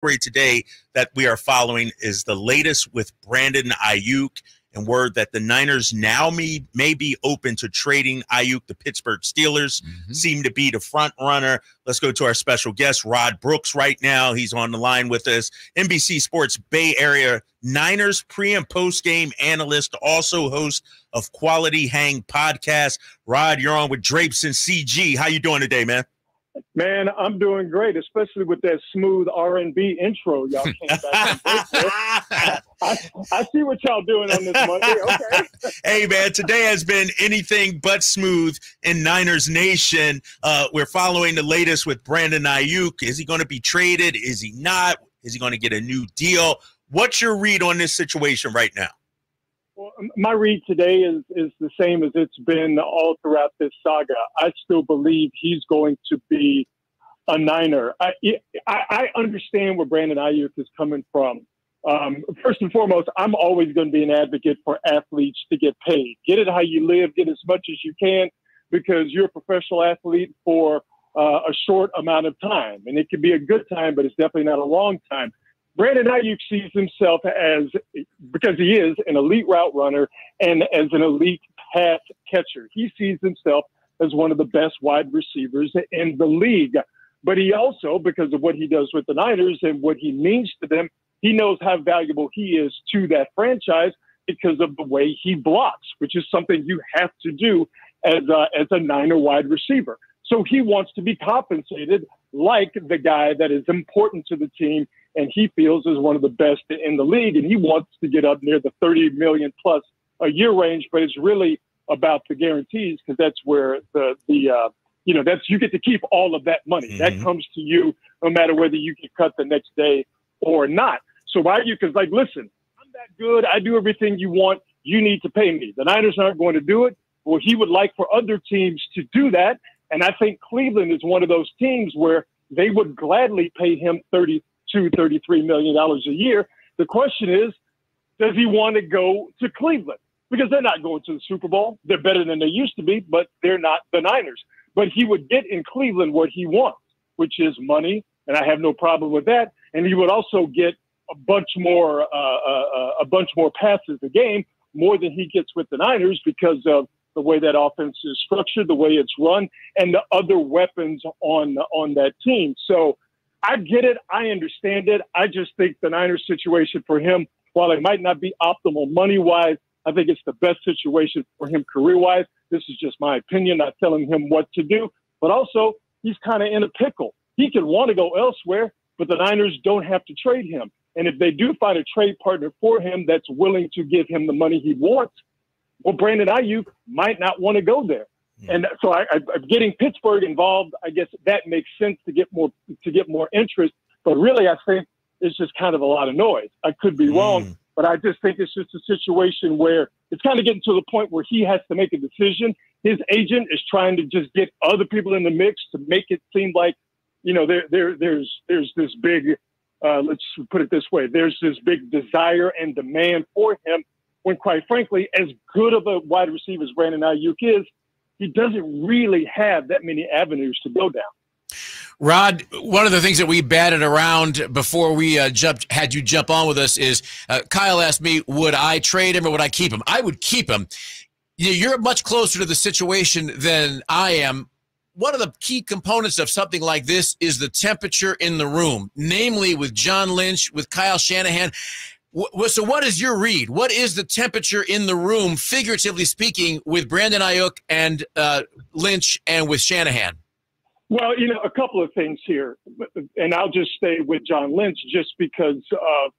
Story today that we are following is the latest with Brandon Aiyuk, and word that the Niners now may be open to trading Aiyuk. The Pittsburgh Steelers seem to be the front runner. Let's go to our special guest, Rod Brooks, right now. He's on the line with us. NBC Sports Bay Area Niners pre- and post-game analyst, also host of Quality Hang podcast. Rod, you're on with Drapes and CG. How you doing today, man? Man, I'm doing great, especially with that smooth R&B intro y'all came back and I see what y'all doing on this Monday. Okay. Hey, man, today has been anything but smooth in Niners Nation. We're following the latest with Brandon Aiyuk. Is he going to be traded? Is he not? Is he going to get a new deal? What's your read on this situation right now? Well, my read today is the same as it's been all throughout this saga. I still believe he's going to be a Niner. I understand where Brandon Aiyuk is coming from. First and foremost, I'm always going to be an advocate for athletes to get paid. Get it how you live, get as much as you can, because you're a professional athlete for a short amount of time. And it can be a good time, but it's definitely not a long time. Brandon Aiyuk sees himself as, because he is an elite route runner and as an elite pass catcher, he sees himself as one of the best wide receivers in the league. But he also, because of what he does with the Niners and what he means to them, he knows how valuable he is to that franchise because of the way he blocks, which is something you have to do as a Niner wide receiver. So he wants to be compensated like the guy that is important to the team and he feels is one of the best in the league. And he wants to get up near the 30 million plus a year range, but it's really about the guarantees because that's where you get to keep all of that money. That comes to you no matter whether you get cut the next day or not. So Aiyuk is like, listen, I'm that good. I do everything you want. You need to pay me. The Niners aren't going to do it. Well, he would like for other teams to do that. And I think Cleveland is one of those teams where they would gladly pay him $33 million a year. The question is, does he want to go to Cleveland? Because they're not going to the Super Bowl. They're better than they used to be, but they're not the Niners. But he would get in Cleveland what he wants, which is money, and I have no problem with that. And he would also get a bunch more passes a game, more than he gets with the Niners because of the way that offense is structured, the way it's run, and the other weapons on that team. So I get it. I understand it. I just think the Niners situation for him, while it might not be optimal money-wise, I think it's the best situation for him career-wise. This is just my opinion, not telling him what to do. But also, he's kind of in a pickle. He could want to go elsewhere, but the Niners don't have to trade him. And if they do find a trade partner for him that's willing to give him the money he wants, well, Brandon Aiyuk might not want to go there. And so I'm getting Pittsburgh involved. I guess that makes sense to get more interest. But really, I think it's just kind of a lot of noise. I could be wrong, but I just think it's just a situation where it's kind of getting to the point where he has to make a decision. His agent is trying to just get other people in the mix to make it seem like, there's this big, let's put it this way, there's this big desire and demand for him when, quite frankly, as good of a wide receiver as Brandon Aiyuk is, he doesn't really have that many avenues to go down. Rod, one of the things that we batted around before we had you jump on with us is Kyle asked me, would I trade him or would I keep him? I would keep him. You're much closer to the situation than I am. One of the key components of something like this is the temperature in the room, namely with John Lynch, with Kyle Shanahan. So what is your read? What is the temperature in the room, figuratively speaking, with Brandon Aiyuk and Lynch and with Shanahan? Well, a couple of things here, and I'll just stay with John Lynch just because of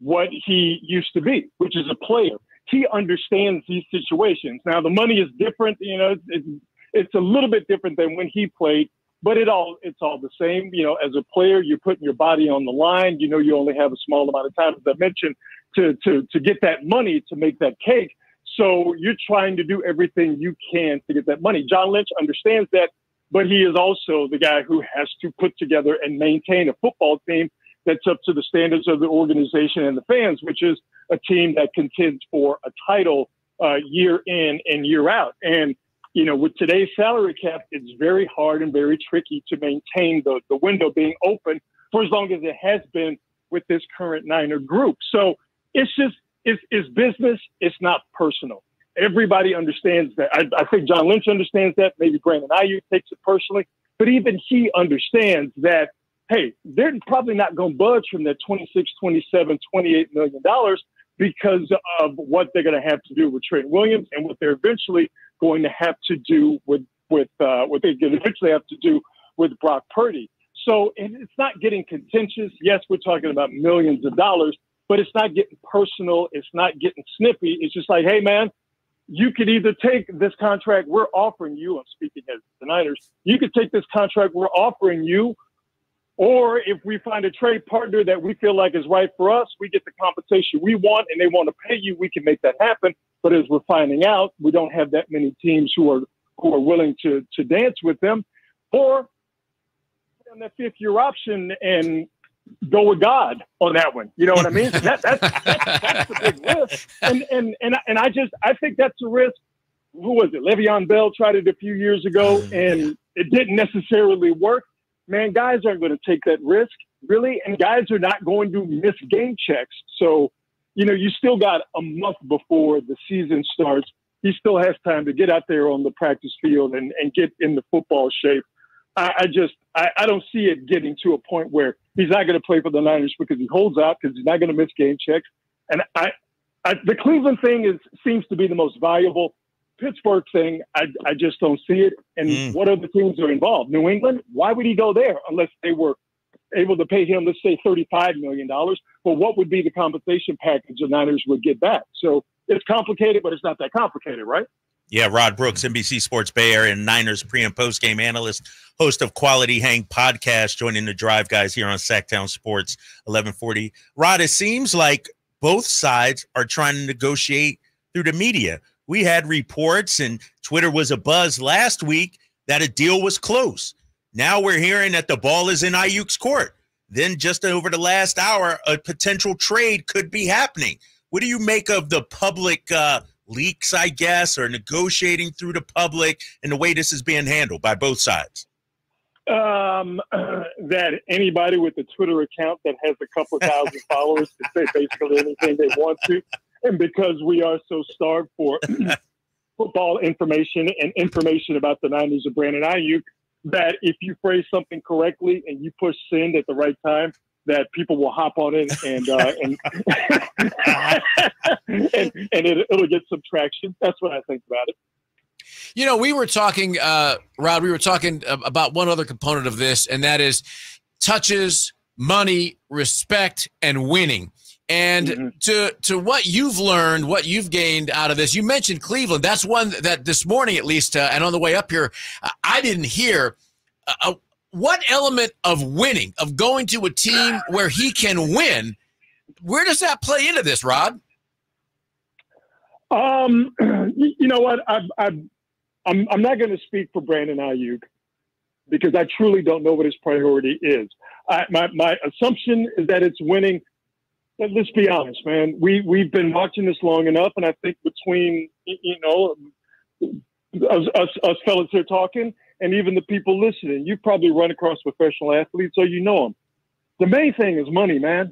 what he used to be, which is a player. He understands these situations. Now, the money is different. It's a little bit different than when he played, but it's all the same. As a player, you're putting your body on the line. You only have a small amount of time, as I mentioned, to get that money, to make that cake. So you're trying to do everything you can to get that money. John Lynch understands that, but he is also the guy who has to put together and maintain a football team that's up to the standards of the organization and the fans, which is a team that contends for a title year in and year out. And with today's salary cap, it's very hard and very tricky to maintain the window being open for as long as it has been with this current Niner group. So it's business. It's not personal. Everybody understands that. I think John Lynch understands that. Maybe Brandon Aiyuk takes it personally. But even he understands that, hey, they're probably not going to budge from that $26, $27, $28 million because of what they're going to have to do with Trent Williams and what they're eventually going to have to do with what they're going to eventually have to do with Brock Purdy. So it's not getting contentious. Yes, we're talking about millions of dollars, but it's not getting personal. It's not getting snippy. It's just like, hey, man, you could either take this contract we're offering you. I'm speaking as the Niners. You could take this contract we're offering you, or if we find a trade partner that we feel like is right for us, we get the compensation we want and they want to pay you, we can make that happen. But as we're finding out, we don't have that many teams who are willing to dance with them, or on that fifth-year option and go with God on that one. You know what I mean? That's the big risk. And I think that's a risk. Who was it? Le'Veon Bell tried it a few years ago, and it didn't necessarily work. Man, guys aren't going to take that risk, really, and guys are not going to miss game checks. So, you still got a month before the season starts. He still has time to get out there on the practice field and get in the football shape. I don't see it getting to a point where he's not going to play for the Niners because he holds out, because he's not going to miss game checks. And the Cleveland thing seems to be the most valuable. Pittsburgh thing, I just don't see it. And what other teams are involved? New England? Why would he go there unless they were able to pay him, let's say, $35 million? But what would be the compensation package the Niners would get back? So it's complicated, but it's not that complicated, right? Yeah, Rod Brooks, NBC Sports Bay Area and Niners pre- and post-game analyst, host of Quality Hang podcast, joining the Drive Guys here on Sactown Sports 1140. Rod, it seems like both sides are trying to negotiate through the media. We had reports, and Twitter was abuzz last week, that a deal was close. Now we're hearing that the ball is in Aiyuk's court. Then just over the last hour, a potential trade could be happening. What do you make of the public leaks, I guess, or negotiating through the public and the way this is being handled by both sides? That anybody with a Twitter account that has a couple thousand followers can say basically anything they want to. And because we are so starved for football information and information about the Niners and Brandon Aiyuk, that if you phrase something correctly and you push send at the right time, that people will hop on it and it'll get some traction. That's what I think about it. We were talking, Rod, about one other component of this, and that is touches, money, respect, and winning. And to what you've learned, what you've gained out of this, you mentioned Cleveland. That's one that this morning, at least, and on the way up here, I didn't hear. What element of winning, of going to a team where he can win, where does that play into this, Rod? You know what? I'm not going to speak for Brandon Aiyuk because I truly don't know what his priority is. My assumption is that it's winning. But let's be honest, man. We've been watching this long enough, and I think between us fellas here talking, and even the people listening, you've probably run across professional athletes, so you know them. The main thing is money, man.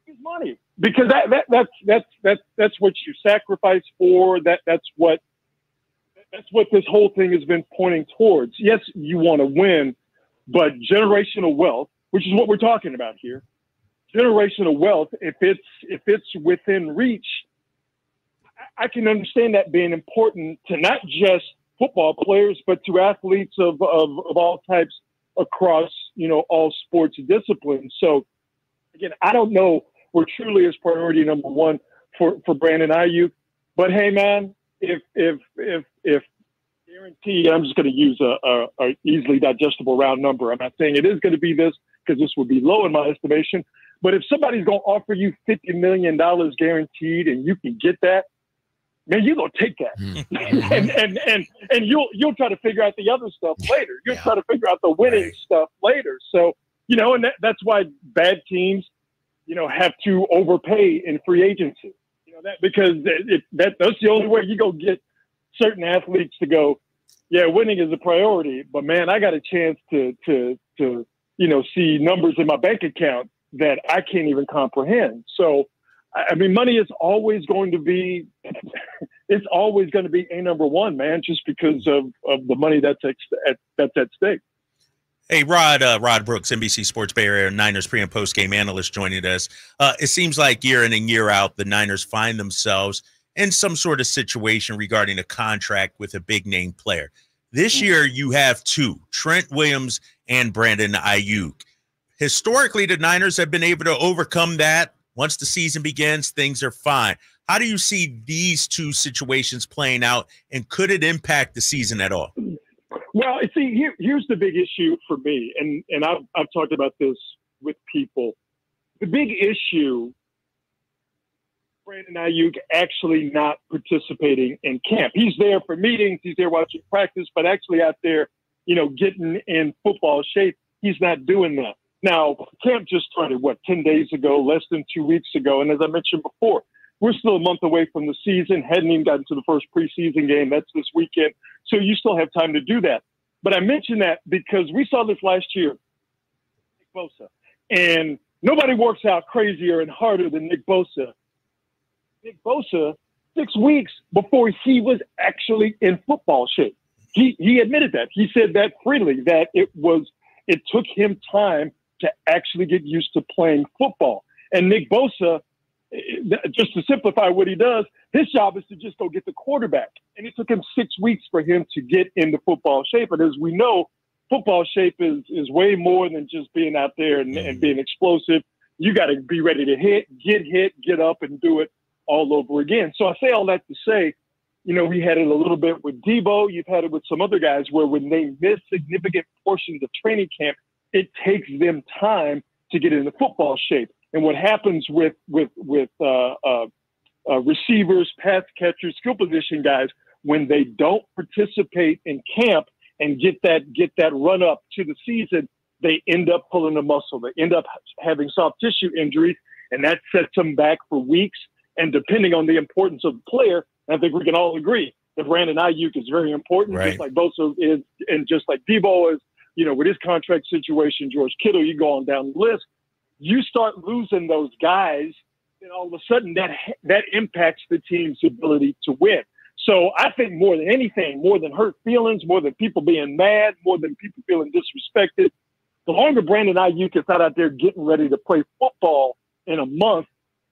It's money, because that's what you sacrifice for. That's what this whole thing has been pointing towards. Yes, you want to win, but generational wealth, which is what we're talking about here. Generational wealth, if it's within reach, I can understand that being important to not just football players, but to athletes of all types across, all sports disciplines. So again, I don't know where truly is priority number one for Brandon Aiyuk, but hey, man, if guaranteed, I'm just going to use a easily digestible round number. I'm not saying it is going to be this, because this would be low in my estimation. But if somebody's going to offer you $50 million guaranteed and you can get that, man, you're going to take that. and you'll try to figure out the other stuff later. You'll try to figure out the winning stuff later. So, and that's why bad teams, have to overpay in free agency. Because that's the only way you go get certain athletes to go, yeah, winning is a priority. But, man, I got a chance to see numbers in my bank account that I can't even comprehend. So, I mean, money is always going to be, it's always going to be a number one, man, just because of the money that's at stake. Hey, Rod Brooks, NBC Sports Bay Area Niners pre- and post-game analyst joining us. It seems like year in and year out, the Niners find themselves in some sort of situation regarding a contract with a big-name player. This year, you have two, Trent Williams and Brandon Aiyuk. Historically, the Niners have been able to overcome that. Once the season begins, things are fine. How do you see these two situations playing out, and could it impact the season at all? Well, see, here's the big issue for me, and I've talked about this with people. The big issue, Brandon Aiyuk actually not participating in camp. He's there for meetings, he's there watching practice, but actually out there, getting in football shape, he's not doing that. Now, camp just started, 10 days ago, less than 2 weeks ago, and as I mentioned before, we're still a month away from the season, hadn't even gotten to the first preseason game. That's this weekend. So you still have time to do that. But I mention that because we saw this last year, Nick Bosa. And nobody works out crazier and harder than Nick Bosa. Nick Bosa, 6 weeks before he was actually in football shape. He admitted that. He said that freely, that it took him time to actually get used to playing football. And Nick Bosa, just to simplify what he does, his job is to just go get the quarterback. And it took him 6 weeks for him to get into football shape. And as we know, football shape is way more than just being out there and being explosive. You got to be ready to hit, get up, and do it all over again. So I say all that to say, we had it a little bit with Debo. You've had it with some other guys where when they miss significant portions of training camp, it takes them time to get into football shape. And what happens with receivers, pass catchers, skill position guys, when they don't participate in camp and get that run up to the season, they end up pulling a muscle. They end up having soft tissue injuries, and that sets them back for weeks. And depending on the importance of the player, I think we can all agree that Brandon Aiyuk is very important, right, just like Bosa is, and just like Debo is, with his contract situation, George Kittle, you go on down the list. You start losing those guys, and all of a sudden that impacts the team's ability to win. So I think more than anything, more than hurt feelings, more than people being mad, more than people feeling disrespected, the longer Brandon Aiyuk is not out there getting ready to play football in a month,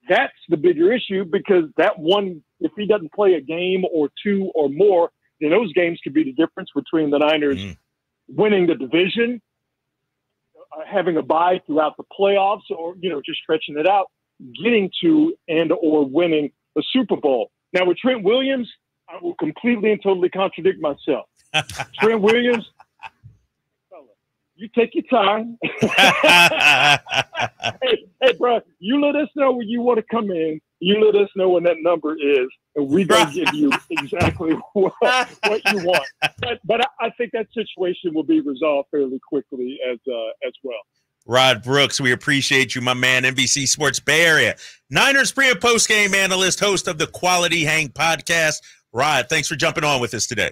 that's the bigger issue, because that one, if he doesn't play a game or two or more, then those games could be the difference between the Niners winning the division, having a bye throughout the playoffs, or, just stretching it out, getting to and or winning a Super Bowl. Now with Trent Williams, I will completely and totally contradict myself. Trent Williams, you take your time. hey, bro, you let us know when you want to come in. You let us know when that number is, and we're going to give you exactly what you want. But I think that situation will be resolved fairly quickly as well. Rod Brooks, we appreciate you, my man. NBC Sports Bay Area Niners pre- and post-game analyst, host of the Quality Hang podcast. Rod, thanks for jumping on with us today.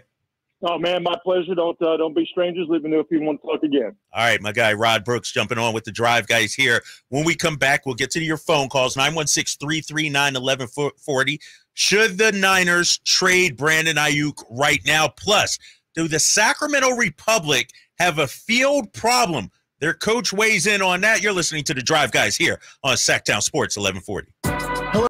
Oh, man, my pleasure. Don't be strangers. Let me know if you want to talk again. All right, my guy, Rod Brooks, jumping on with the Drive Guys here. When we come back, we'll get to your phone calls, 916-339-1140. Should the Niners trade Brandon Aiyuk right now? Plus, do the Sacramento Republic have a field problem? Their coach weighs in on that. You're listening to the Drive Guys here on Sactown Sports 1140.